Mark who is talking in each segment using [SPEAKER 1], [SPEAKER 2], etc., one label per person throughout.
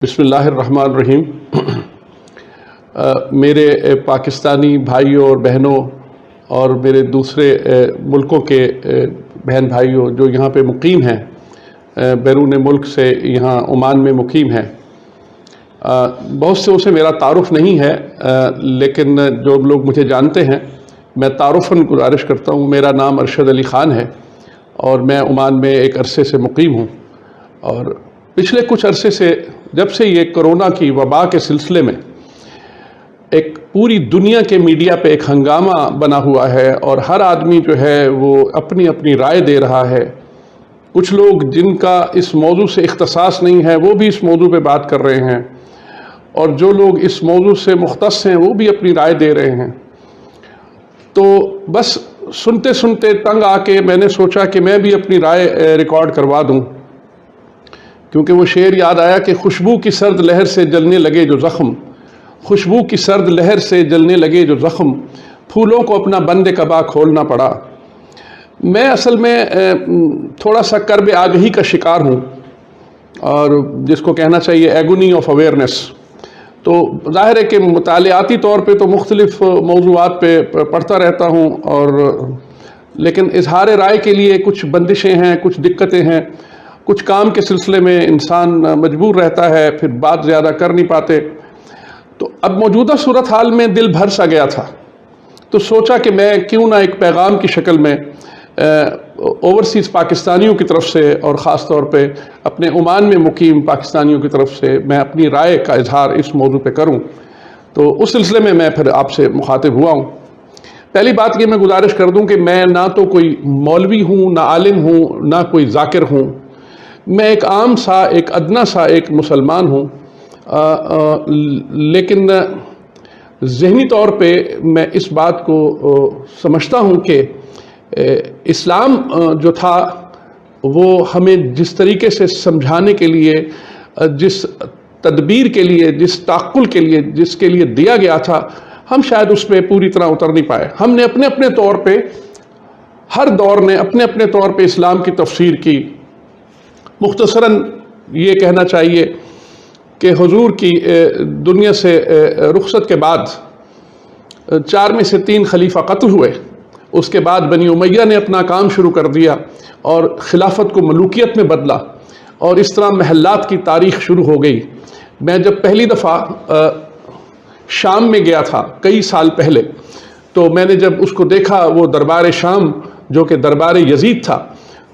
[SPEAKER 1] بسم اللہ الرحمن الرحیم۔ میرے پاکستانی بھائیوں اور بہنوں اور میرے دوسرے ملکوں کے بہن بھائیوں جو یہاں پہ مقیم ہیں، بیرون ملک سے یہاں عمان میں مقیم ہیں، بہت سے میرا تعارف نہیں ہے، لیکن جو لوگ مجھے جانتے ہیں میں تعارفاً گزارش کرتا ہوں۔ میرا نام ارشد علی خان ہے اور میں عمان میں ایک عرصے سے مقیم ہوں، اور پچھلے کچھ عرصے سے جب سے یہ کرونا کی وبا کے سلسلے میں ایک پوری دنیا کے میڈیا پہ ایک ہنگامہ بنا ہوا ہے اور ہر آدمی جو ہے وہ اپنی اپنی رائے دے رہا ہے، کچھ لوگ جن کا اس موضوع سے اختصاص نہیں ہے وہ بھی اس موضوع پہ بات کر رہے ہیں، اور جو لوگ اس موضوع سے مختص ہیں وہ بھی اپنی رائے دے رہے ہیں۔ تو بس سنتے سنتے تنگ آ کے میں نے سوچا کہ میں بھی اپنی رائے ریکارڈ کروا دوں، کیونکہ وہ شعر یاد آیا کہ خوشبو کی سرد لہر سے جلنے لگے جو زخم، خوشبو کی سرد لہر سے جلنے لگے جو زخم، پھولوں کو اپنا بند کبا کھولنا پڑا۔ میں اصل میں تھوڑا سا کرب آگہی کا شکار ہوں، اور جس کو کہنا چاہیے ایگونی آف اویئرنیس۔ تو ظاہر ہے کہ مطالعاتی طور پہ تو مختلف موضوعات پہ پڑھتا رہتا ہوں، لیکن اظہار رائے کے لیے کچھ بندشیں ہیں، کچھ دقتیں ہیں، کچھ کام کے سلسلے میں انسان مجبور رہتا ہے، پھر بات زیادہ کر نہیں پاتے۔ تو اب موجودہ صورتحال میں دل بھر سا گیا تھا، تو سوچا کہ میں کیوں نہ ایک پیغام کی شکل میں اوورسیز پاکستانیوں کی طرف سے اور خاص طور پہ اپنے عمان میں مقیم پاکستانیوں کی طرف سے میں اپنی رائے کا اظہار اس موضوع پہ کروں۔ تو اس سلسلے میں پھر آپ سے مخاطب ہوا ہوں۔ پہلی بات یہ میں گزارش کر دوں کہ میں نہ تو کوئی مولوی ہوں، نہ عالم ہوں، نہ کوئی ذاکر ہوں، میں ایک عام سا، ایک ادنا سا ایک مسلمان ہوں، لیکن ذہنی طور پہ میں اس بات کو سمجھتا ہوں کہ اسلام جو تھا وہ ہمیں جس طریقے سے سمجھانے کے لیے، جس تدبیر کے لیے، جس تعقل کے لیے، جس کے لیے دیا گیا تھا، ہم شاید اس پہ پوری طرح اتر نہیں پائے۔ ہم نے اپنے اپنے طور پہ، ہر دور نے اپنے اپنے طور پہ اسلام کی تفسیر کی۔ مختصراً یہ کہنا چاہیے کہ حضور کی دنیا سے رخصت کے بعد 4 میں سے 3 خلیفہ قتل ہوئے، اس کے بعد بنی امیہ نے اپنا کام شروع کر دیا اور خلافت کو ملوکیت میں بدلا، اور اس طرح محلات کی تاریخ شروع ہو گئی۔ میں جب پہلی دفعہ شام میں گیا تھا کئی سال پہلے، تو میں نے جب اس کو دیکھا، وہ دربار شام جو کہ دربار یزید تھا،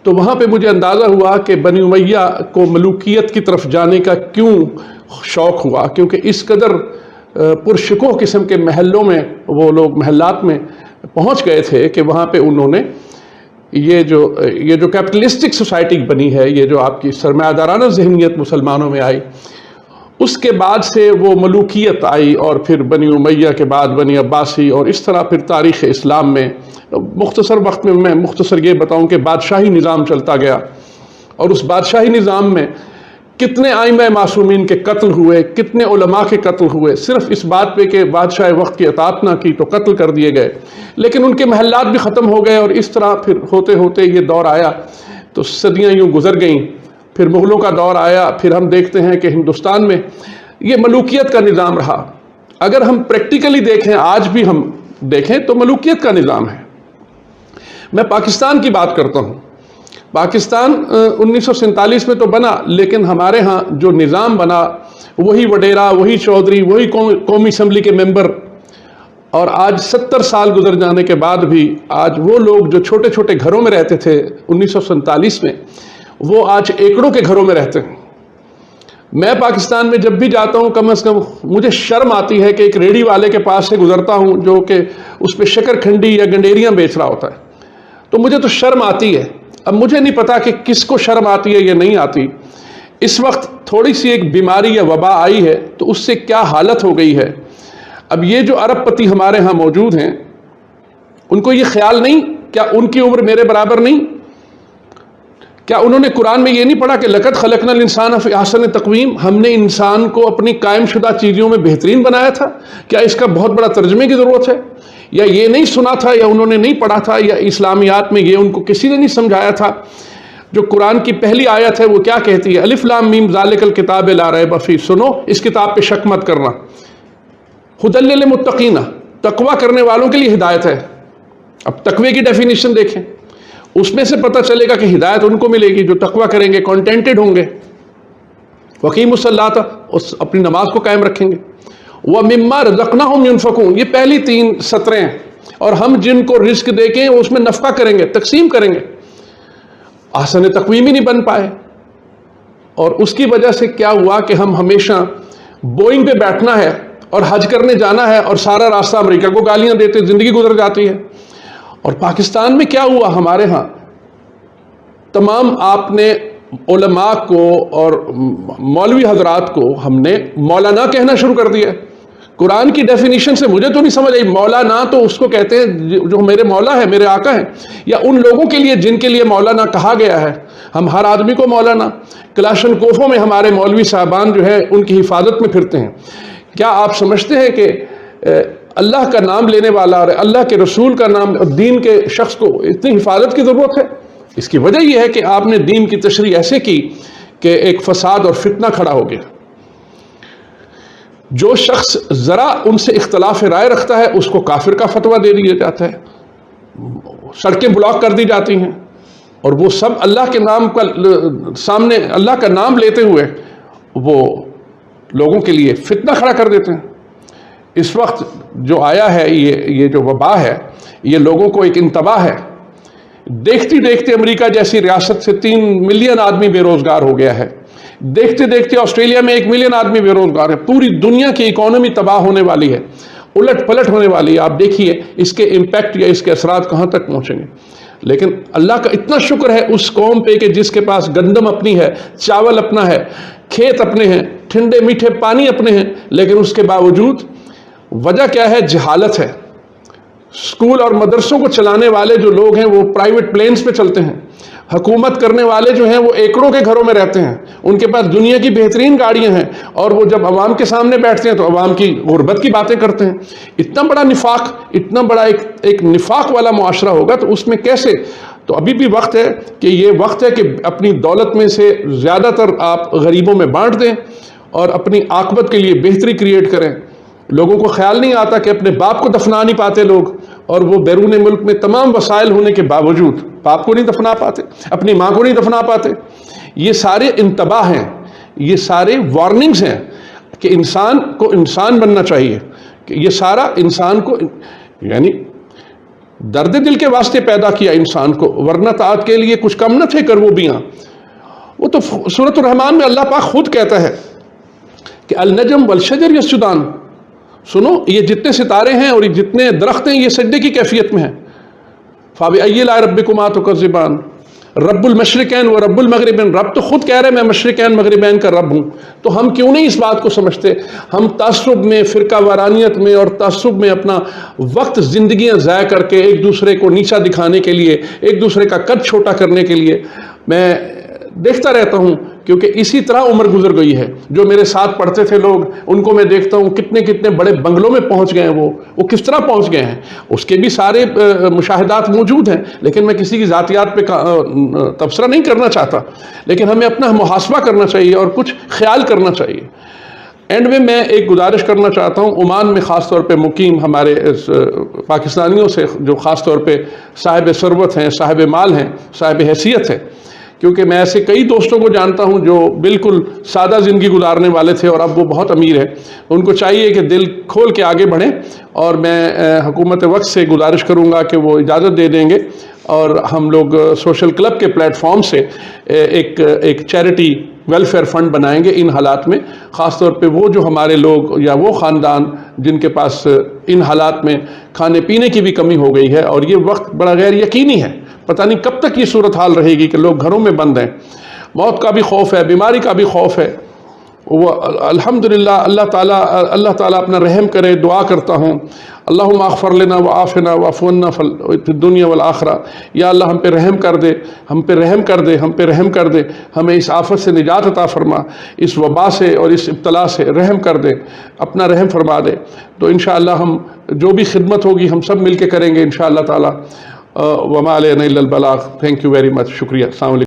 [SPEAKER 1] تو وہاں پہ مجھے اندازہ ہوا کہ بنی امیہ کو ملوکیت کی طرف جانے کا کیوں شوق ہوا، کیونکہ اس قدر پرشکوہ قسم کے محلوں میں وہ لوگ محلات میں پہنچ گئے تھے کہ وہاں پہ انہوں نے یہ جو کیپٹلسٹک سوسائٹی بنی ہے، یہ جو آپ کی سرمایہ دارانہ ذہنیت مسلمانوں میں آئی، اس کے بعد سے وہ ملوکیت آئی، اور پھر بنی امیہ کے بعد بنی عباسی، اور اس طرح پھر تاریخ اسلام میں مختصر وقت میں مختصر یہ بتاؤں کہ بادشاہی نظام چلتا گیا، اور اس بادشاہی نظام میں کتنے ائمہ معصومین کے قتل ہوئے، کتنے علماء کے قتل ہوئے، صرف اس بات پہ کہ بادشاہ وقت کی اطاعت نہ کی تو قتل کر دیے گئے، لیکن ان کے محلات بھی ختم ہو گئے، اور اس طرح پھر ہوتے ہوتے یہ دور آیا، تو صدیاں یوں گزر گئیں۔ پھر مغلوں کا دور آیا، پھر ہم دیکھتے ہیں کہ ہندوستان میں یہ ملوکیت کا نظام رہا۔ اگر ہم پریکٹیکلی دیکھیں، آج بھی ہم دیکھیں تو ملوکیت کا نظام ہے۔ میں پاکستان کی بات کرتا ہوں۔ پاکستان 1947 میں تو بنا، لیکن ہمارے ہاں جو نظام بنا وہی وڈیرا، وہی چودھری، وہی قومی اسمبلی کے ممبر، اور آج 70 سال گزر جانے کے بعد بھی آج وہ لوگ جو چھوٹے چھوٹے گھروں میں رہتے تھے 1947 میں، وہ آج ایکڑوں کے گھروں میں رہتے ہیں۔ میں پاکستان میں جب بھی جاتا ہوں، کم از کم مجھے شرم آتی ہے کہ ایک ریڑھی والے کے پاس سے گزرتا ہوں جو کہ اس پہ شکر کھنڈی یا گنڈیریاں بیچ رہا ہوتا ہے، تو مجھے تو شرم آتی ہے۔ اب مجھے نہیں پتا کہ کس کو شرم آتی ہے یا نہیں آتی۔ اس وقت تھوڑی سی ایک بیماری یا وبا آئی ہے تو اس سے کیا حالت ہو گئی ہے۔ اب یہ جو ارب پتی ہمارے ہاں موجود ہیں، ان کو یہ خیال نہیں، کیا ان کی عمر میرے برابر نہیں؟ کیا انہوں نے قرآن میں یہ نہیں پڑھا کہ لَقَدْ خَلَقْنَا الْإِنسَانَ فِي أَحْسَنِ تَقْوِيمٍ، ہم نے انسان کو اپنی قائم شدہ چیزوں میں بہترین بنایا تھا؟ کیا اس کا بہت بڑا ترجمے کی ضرورت ہے؟ یا یہ نہیں سنا تھا، یا انہوں نے نہیں پڑھا تھا، یا اسلامیات میں یہ ان کو کسی نے نہیں سمجھایا تھا؟ جو قرآن کی پہلی آیت ہے وہ کیا کہتی ہے؟ الف لام میم ذالک الکتاب لا ریب فیہ، سنو اس کتاب پہ شک مت کرنا، ھدی للمتقین، تقوی کرنے والوں کے لیے ہدایت ہے۔ اب تقوی کی ڈیفینیشن دیکھیں، اس میں سے پتہ چلے گا کہ ہدایت ان کو ملے گی جو تقوی کریں گے، کانٹینٹڈ ہوں گے۔ وَأَقِیمُوا الصَّلَاةَ، اپنی نماز کو قائم رکھیں گے۔ وَمِمَّا رَزَقْنَاهُمْ يُنْفِقُونَ، یہ پہلی 3 سطریں ہیں، اور ہم جن کو رزق دے کے اس میں نفقہ کریں گے، تقسیم کریں گے۔ احسن تقویم ہی نہیں بن پائے، اور اس کی وجہ سے کیا ہوا کہ ہم ہمیشہ بوئنگ پہ بیٹھنا ہے اور حج کرنے جانا ہے، اور سارا راستہ امریکہ کو گالیاں دیتے زندگی گزر جاتی ہے۔ اور پاکستان میں کیا ہوا ہمارے ہاں، تمام آپ نے علماء کو اور مولوی حضرات کو ہم نے مولانا کہنا شروع کر دیا ہے۔ قرآن کی ڈیفینیشن سے مجھے تو نہیں سمجھ آئی، مولانا تو اس کو کہتے ہیں جو میرے مولا ہے، میرے آقا ہیں، یا ان لوگوں کے لیے جن کے لیے مولانا کہا گیا ہے۔ ہم ہر آدمی کو مولانا، کلاشن کوفوں میں ہمارے مولوی صاحبان جو ہے ان کی حفاظت میں پھرتے ہیں۔ کیا آپ سمجھتے ہیں کہ اللہ کا نام لینے والا اور اللہ کے رسول کا نام اور دین کے شخص کو اتنی حفاظت کی ضرورت ہے؟ اس کی وجہ یہ ہے کہ آپ نے دین کی تشریح ایسے کی کہ ایک فساد اور فتنہ کھڑا ہو گیا۔ جو شخص ذرا ان سے اختلاف رائے رکھتا ہے اس کو کافر کا فتویٰ دے دیا جاتا ہے، سڑکیں بلاک کر دی جاتی ہیں، اور وہ سب اللہ کے نام کا سامنے اللہ کا نام لیتے ہوئے وہ لوگوں کے لیے فتنہ کھڑا کر دیتے ہیں۔ اس وقت جو آیا ہے یہ جو وبا ہے، یہ لوگوں کو ایک انتباہ ہے۔ دیکھتے دیکھتے امریکہ جیسی ریاست سے 3 ملین آدمی بے روزگار ہو گیا ہے، دیکھتے دیکھتے آسٹریلیا میں 1 ملین آدمی بے روزگار ہے، پوری دنیا کی اکانومی تباہ ہونے والی ہے، الٹ پلٹ ہونے والی ہے۔ آپ دیکھیے اس کے امپیکٹ یا اس کے اثرات کہاں تک پہنچیں گے۔ لیکن اللہ کا اتنا شکر ہے اس قوم پہ کہ جس کے پاس گندم اپنی ہے، چاول اپنا ہے، کھیت اپنے ہیں، ٹھنڈے میٹھے پانی اپنے ہیں، لیکن اس کے باوجود وجہ کیا ہے؟ جہالت ہے۔ اسکول اور مدرسوں کو چلانے والے جو لوگ ہیں وہ پرائیویٹ پلینز پہ چلتے ہیں، حکومت کرنے والے جو ہیں وہ ایکڑوں کے گھروں میں رہتے ہیں، ان کے پاس دنیا کی بہترین گاڑیاں ہیں، اور وہ جب عوام کے سامنے بیٹھتے ہیں تو عوام کی غربت کی باتیں کرتے ہیں۔ اتنا بڑا نفاق، اتنا بڑا ایک نفاق والا معاشرہ ہوگا تو اس میں کیسے؟ تو ابھی بھی وقت ہے کہ یہ وقت ہے کہ اپنی دولت میں سے زیادہ تر آپ غریبوں میں بانٹ دیں اور اپنی عاقبت کے لیے بہتری کریٹ کریں۔ لوگوں کو خیال نہیں آتا کہ اپنے باپ کو دفنا نہیں پاتے لوگ، اور وہ بیرون ملک میں تمام وسائل ہونے کے باوجود باپ کو نہیں دفنا پاتے، اپنی ماں کو نہیں دفنا پاتے۔ یہ سارے انتباہ ہیں، یہ سارے وارننگز ہیں کہ انسان کو انسان بننا چاہیے، کہ یہ سارا انسان کو یعنی درد دل کے واسطے پیدا کیا انسان کو، ورنہ طاعت کے لیے کچھ کم نہ تھے کروبیاں۔ وہ تو سورۃ الرحمن میں اللہ پاک خود کہتا ہے کہ النجم والشجر یسجدان، سنو یہ جتنے ستارے ہیں اور یہ جتنے درخت ہیں یہ سجدے کی کیفیت میں ہیں۔ فَبِأَيِّ آلاءِ رَبِّكُمَا تُكَذِّبَانِ، رب المشرقین و رب المغربین، رب تو خود کہہ رہے میں مشرقین مغربین کا رب ہوں، تو ہم کیوں نہیں اس بات کو سمجھتے؟ ہم تعصب میں، فرقہ وارانیت میں اور تعصب میں اپنا وقت زندگیاں ضائع کر کے ایک دوسرے کو نیچا دکھانے کے لیے، ایک دوسرے کا قد چھوٹا کرنے کے لیے، میں دیکھتا رہتا ہوں کیونکہ اسی طرح عمر گزر گئی ہے۔ جو میرے ساتھ پڑھتے تھے لوگ، ان کو میں دیکھتا ہوں کتنے کتنے بڑے بنگلوں میں پہنچ گئے ہیں، وہ کس طرح پہنچ گئے ہیں، اس کے بھی سارے مشاہدات موجود ہیں، لیکن میں کسی کی ذاتیات پہ تبصرہ نہیں کرنا چاہتا، لیکن ہمیں اپنا محاسبہ کرنا چاہیے اور کچھ خیال کرنا چاہیے۔ اینڈ میں ایک گزارش کرنا چاہتا ہوں عمان میں خاص طور پہ مقیم ہمارے پاکستانیوں سے، جو خاص طور پہ صاحب ثروت ہیں، صاحب مال ہیں، صاحب حیثیت ہیں، کیونکہ میں ایسے کئی دوستوں کو جانتا ہوں جو بالکل سادہ زندگی گزارنے والے تھے اور اب وہ بہت امیر ہیں۔ ان کو چاہیے کہ دل کھول کے آگے بڑھیں، اور میں حکومت وقت سے گزارش کروں گا کہ وہ اجازت دے دیں گے اور ہم لوگ سوشل کلب کے پلیٹ فارم سے ایک چیریٹی ویلفیئر فنڈ بنائیں گے ان حالات میں، خاص طور پہ وہ جو ہمارے لوگ یا وہ خاندان جن کے پاس ان حالات میں کھانے پینے کی بھی کمی ہو گئی ہے، اور یہ وقت بڑا غیر یقینی ہے، پتہ نہیں کب تک یہ صورتحال رہے گی کہ لوگ گھروں میں بند ہیں، موت کا بھی خوف ہے، بیماری کا بھی خوف ہے۔ وہ الحمدللہ اللہ تعالیٰ اپنا رحم کرے، دعا کرتا ہوں اللہم اغفر لنا وعافنا واعف عنا فی الدنیا والآخرہ، یا اللہ ہم پہ رحم کر دے، ہم پہ رحم کر دے، ہم پہ رحم کر دے، ہمیں اس آفت سے نجات عطا فرما، اس وبا سے اور اس ابتلا سے رحم کر دے، اپنا رحم فرما دے۔ تو انشاءاللہ ہم جو بھی خدمت ہوگی ہم سب مل کے کریں گے انشاءاللہ تعالیٰ۔ وما علینا الا البلاغ۔ تھینک یو ویری مچ، شکریہ، السلام علیکم۔